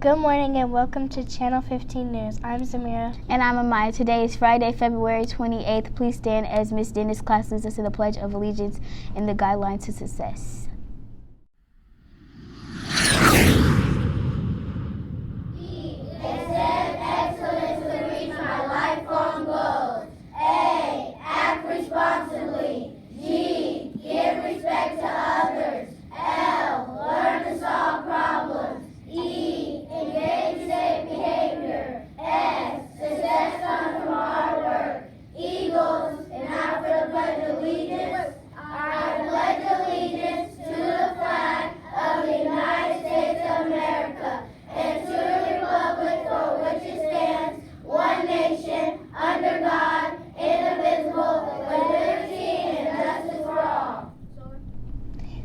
Good morning and welcome to Channel 15 News. I'm Zamira. And I'm Amaya. Today is Friday, February 28th. Please stand as Ms. Dennis' class leads us in the Pledge of Allegiance and the Guidelines to Success.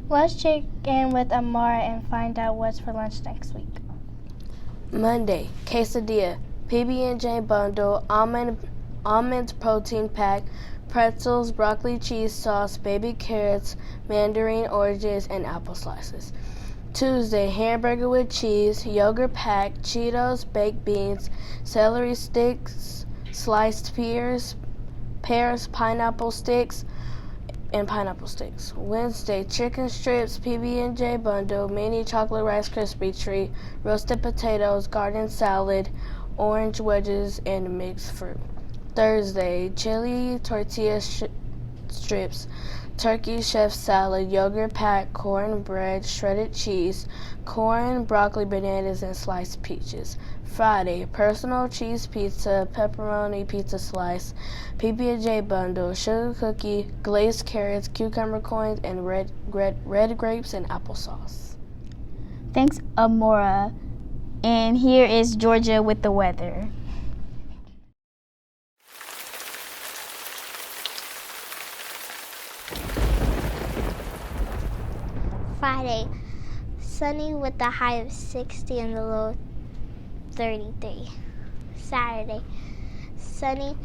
Let's check in with Amara and find out what's for lunch next week. Monday, quesadilla, PB&J bundle, almond protein pack, pretzels, broccoli cheese sauce, baby carrots, mandarin oranges, and apple slices. Tuesday, hamburger with cheese, yogurt pack, Cheetos, baked beans, celery sticks, sliced pears, pineapple sticks, and pineapple sticks. Wednesday, chicken strips, PB&J bundle, mini chocolate Rice Krispie treat, roasted potatoes, garden salad, orange wedges, and mixed fruit. Thursday, chili tortilla strips, turkey chef salad, yogurt pack, cornbread, shredded cheese, corn, broccoli, bananas, and sliced peaches. Friday, personal cheese pizza, pepperoni pizza slice, PB&J bundle, sugar cookie, glazed carrots, cucumber coins, and red grapes and applesauce. Thanks, Amora. And here is Georgia with the weather. Friday, sunny with the high of 60 and the low of 33. Saturday, sunny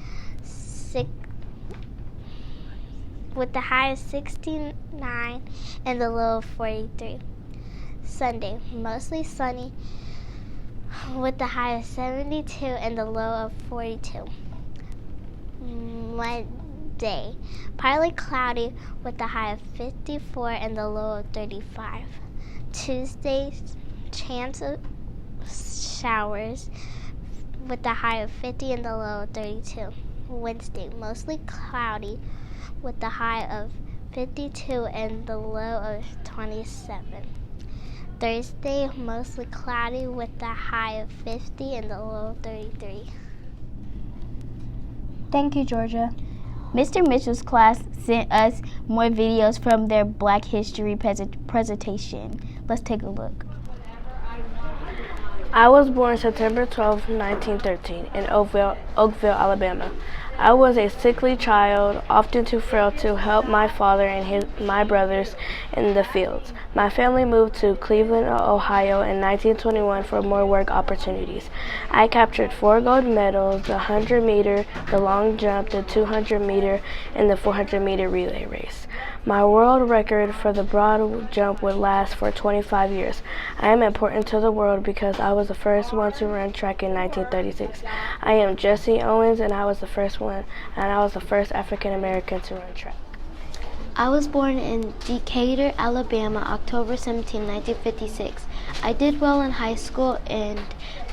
with the high of 69 and the low of 43. Sunday, mostly sunny with the high of 72 and the low of 42. Monday, partly cloudy with the high of 54 and the low of 35. Tuesday, chance of showers with the high of 50 and the low of 32. Wednesday, mostly cloudy with the high of 52 and the low of 27. Thursday, mostly cloudy with the high of 50 and the low of 33. Thank you, Georgia. Mr. Mitchell's class sent us more videos from their Black History presentation. Let's take a look. I was born September 12, 1913, in Oakville, Alabama. I was a sickly child, often too frail to help my father and my brothers in the fields. My family moved to Cleveland, Ohio in 1921 for more work opportunities. I captured 4 gold medals, the 100-meter, the long jump, the 200-meter, and the 400-meter relay race. My world record for the broad jump would last for 25 years. I am important to the world because I was the first one to run track in 1936. I am Jesse Owens, and I was the first African American to run track. I was born in Decatur, Alabama, October 17, 1956. I did well in high school and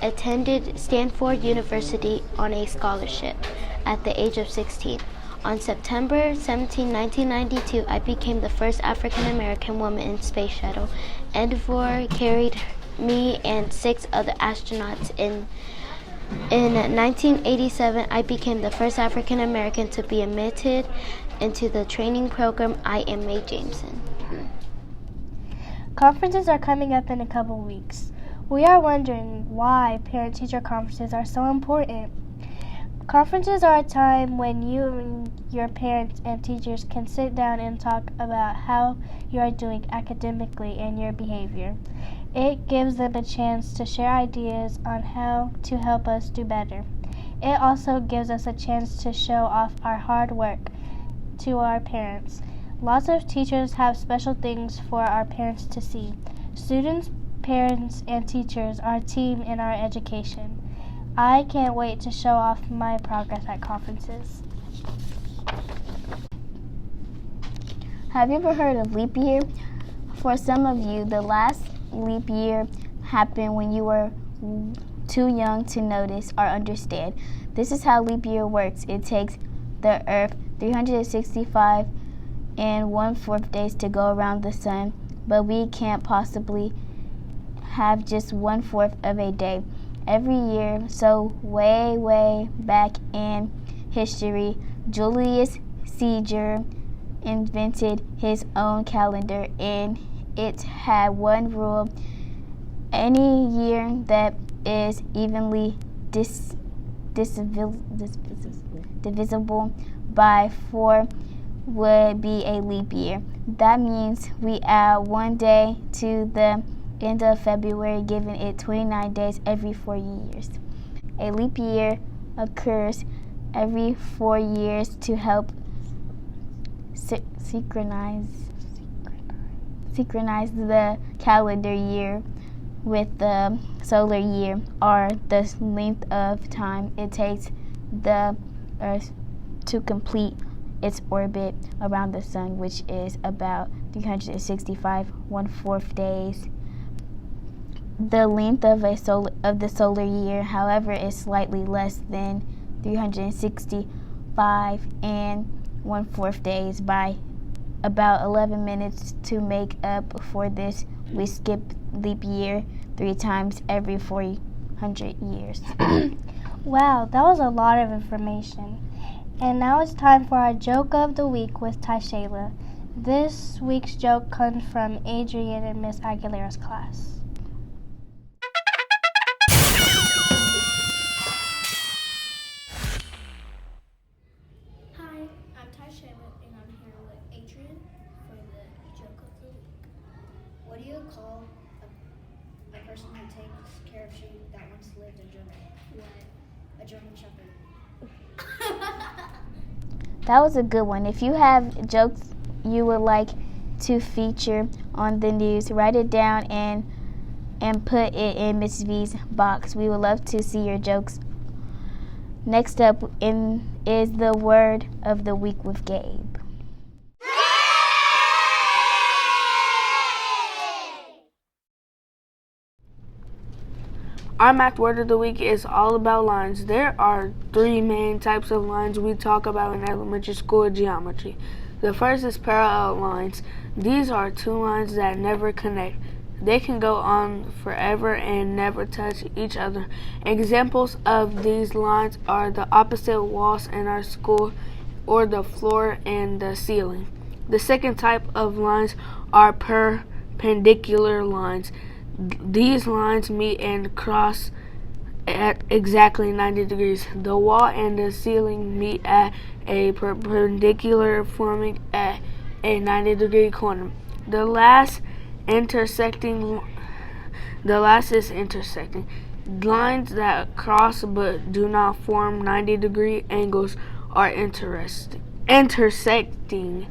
attended Stanford University on a scholarship at the age of 16. On September 17, 1992, I became the first African American woman in Space Shuttle. Endeavour carried me and 6 other astronauts. In 1987, I became the first African American to be admitted into the training program. I am Mae Jameson. Conferences are coming up in a couple weeks. We are wondering why parent-teacher conferences are so important. Conferences are a time when you and your parents and teachers can sit down and talk about how you are doing academically and your behavior. It gives them a chance to share ideas on how to help us do better. It also gives us a chance to show off our hard work to our parents. Lots of teachers have special things for our parents to see. Students parents and teachers, our team, and our education. I can't wait to show off my progress at conferences. Have you ever heard of leap year? For some of you, the last leap year happened when you were too young to notice or understand. This is how leap year works. It takes the Earth 365 and 1/4 days to go around the sun, but we can't possibly have just 1/4 of a day every year. So way back in history, Julius Caesar invented his own calendar, and it had one rule: any year that is evenly divisible by 4 would be a leap year. That means we add one day to the end of February, giving it 29 days every 4 years. A leap year occurs every 4 years to help synchronize the calendar year with the solar year, or the length of time it takes the Earth to complete its orbit around the sun, which is about 365 1/4 days. The length of the solar year, however, is slightly less than 365 and 1/4 days by about 11 minutes. To make up for this, we skip leap year 3 times every 400 years. Wow, that was a lot of information. And now it's time for our joke of the week with Tyshayla. This week's joke comes from Adrian in Miss Aguilera's class. Hi, I'm Tyshayla, and I'm here with Adrian for the joke of the week. What do you call a person who takes care of sheep that once lived in Germany? What? A German Shepherd. That was a good one. If you have jokes you would like to feature on the news, write it down and put it in Miss V's box. We would love to see your jokes. Next up is the word of the week with Gabe. Our math word of the week is all about lines. There are 3 main types of lines we talk about in elementary school geometry. The first is parallel lines. These are 2 lines that never connect. They can go on forever and never touch each other. Examples of these lines are the opposite walls in our school, or the floor and the ceiling. The second type of lines are perpendicular lines. These lines meet and cross at exactly 90 degrees. The wall and the ceiling meet at a perpendicular, forming at a 90-degree corner. The last is intersecting. Lines that cross but do not form 90-degree angles are intersecting.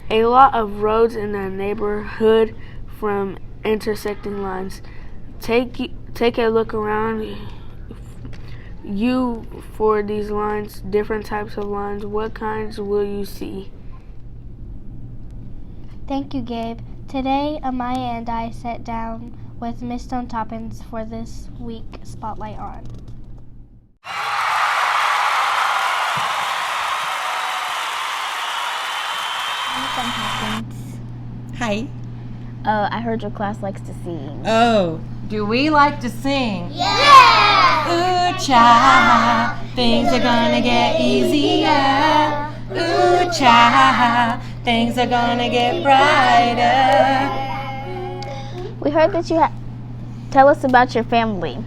A lot of roads in the neighborhood from intersecting lines. Take a look around you for these lines, different types of lines. What kinds will you see? Thank you, Gabe. Today, Amaya and I sat down with Miss Stone Toppins for this week Spotlight On. Hi. I heard your class likes to sing. Oh, do we like to sing? Yeah! Ooh, child, things are gonna get easier. Ooh, child, things are gonna get brighter. We heard that you tell us about your family.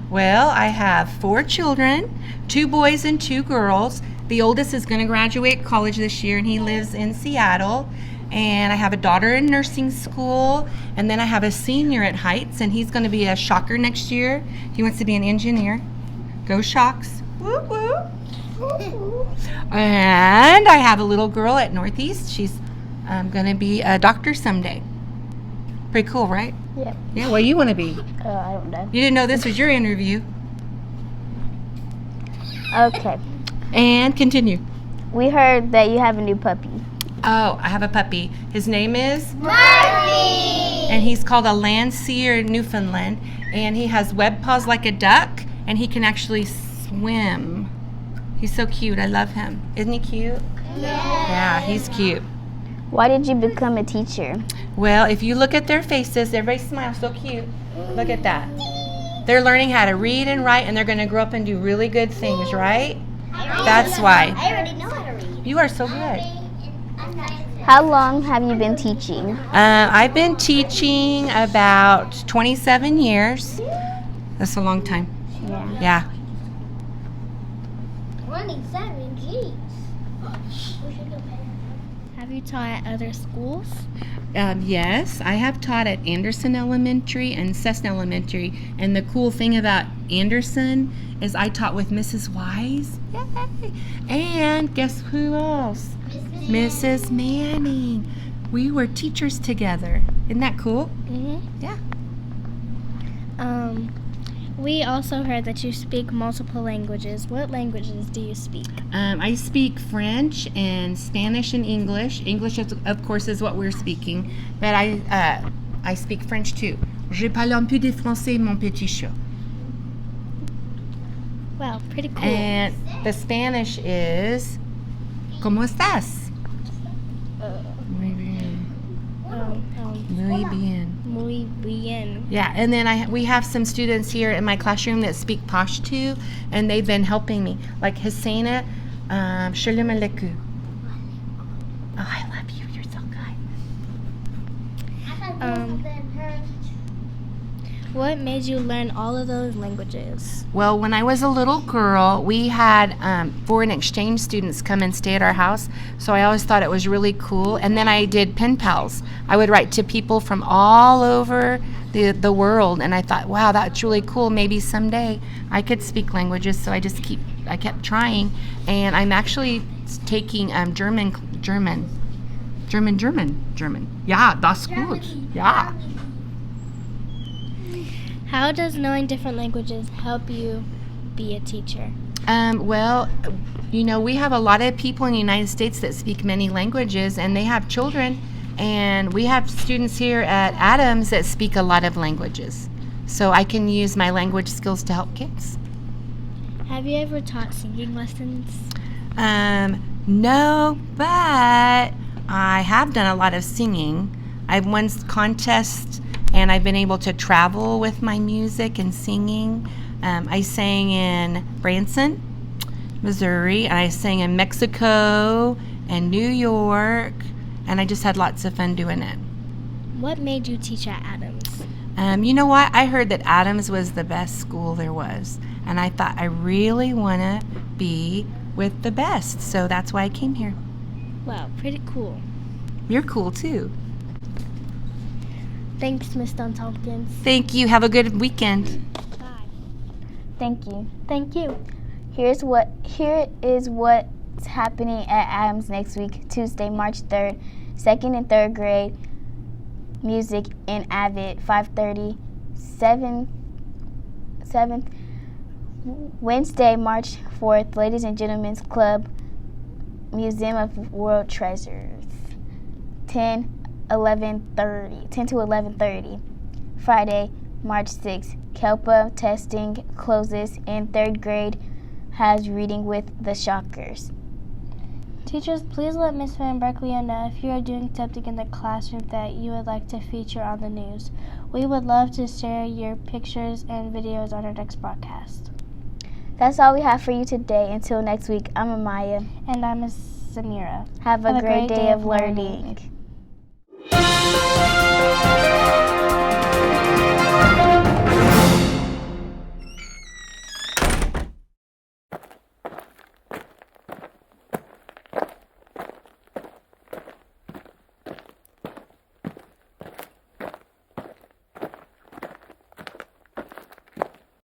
Well, I have 4 children, 2 boys and 2 girls. The oldest is gonna graduate college this year, and he lives in Seattle. And I have a daughter in nursing school, and then I have a senior at Heights, and he's going to be a shocker next year. He wants to be an engineer. Go Shocks. Woo woo. And I have a little girl at Northeast. She's going to be a doctor someday. Pretty cool, right? Yep. Yeah, what do you want to be? I don't know. You didn't know this was your interview. Okay. And continue. We heard that you have a new puppy. Oh, I have a puppy. His name is Murphy! And he's called a Landseer Newfoundland. And he has web paws like a duck, and he can actually swim. He's so cute. I love him. Isn't he cute? Yeah, he's cute. Why did you become a teacher? Well, if you look at their faces, everybody smiles so cute. Look at that. They're learning how to read and write, and they're going to grow up and do really good things, right? That's why. I already know how to read. You are so good. How long have you been teaching? I've been teaching about 27 years. That's a long time. Yeah. 27, jeez. Have you taught at other schools? Yes, I have taught at Anderson Elementary and Cessna Elementary. And the cool thing about Anderson is I taught with Mrs. Wise. Yay! And guess who else? Mrs. Manning. We were teachers together. Isn't that cool? Yeah. We also heard that you speak multiple languages. What languages do you speak? I speak French and Spanish and English. English, of course, is what we're speaking. But I speak French too. Je parle un peu de français, mon petit chat. Wow, pretty cool. And the Spanish is ¿Cómo estás? Muy bien. Muy bien. Muy bien. Yeah, and then we have some students here in my classroom that speak Pashto, and they've been helping me. Like Husseina, Shalom Aleikum. Oh, I love you. You're so good. What made you learn all of those languages? Well, when I was a little girl, we had foreign exchange students come and stay at our house, so I always thought it was really cool. And then I did pen pals. I would write to people from all over the world, and I thought, wow, that's really cool. Maybe someday I could speak languages, so I kept trying. And I'm actually taking German. Yeah, that's good. Yeah. How does knowing different languages help you be a teacher? Well, we have a lot of people in the United States that speak many languages, and they have children, and we have students here at Adams that speak a lot of languages. So I can use my language skills to help kids. Have you ever taught singing lessons? No, but I have done a lot of singing. I've won contests, and I've been able to travel with my music and singing. I sang in Branson, Missouri, and I sang in Mexico and New York, and I just had lots of fun doing it. What made you teach at Adams? You know what? I heard that Adams was the best school there was, and I thought I really want to be with the best, so that's why I came here. Wow, pretty cool. You're cool too. Thanks, Miss Dunn Tompkins. Thank you. Have a good weekend. Bye. Thank you. Thank you. Here is what's happening at Adams next week, Tuesday, March 3rd, 2nd and 3rd grade music in Avid, 5:30, 7th, Wednesday, March 4th, Ladies and Gentlemen's Club, Museum of World Treasures, 10 to 11:30. Friday, March 6th, Kelpa testing closes and 3rd grade has reading with the Shockers. Teachers, please let Miss Van Berkeley know if you are doing something in the classroom that you would like to feature on the news. We would love to share your pictures and videos on our next broadcast. That's all we have for you today. Until next week, I'm Amaya. And I'm Samira. Have a great day of learning.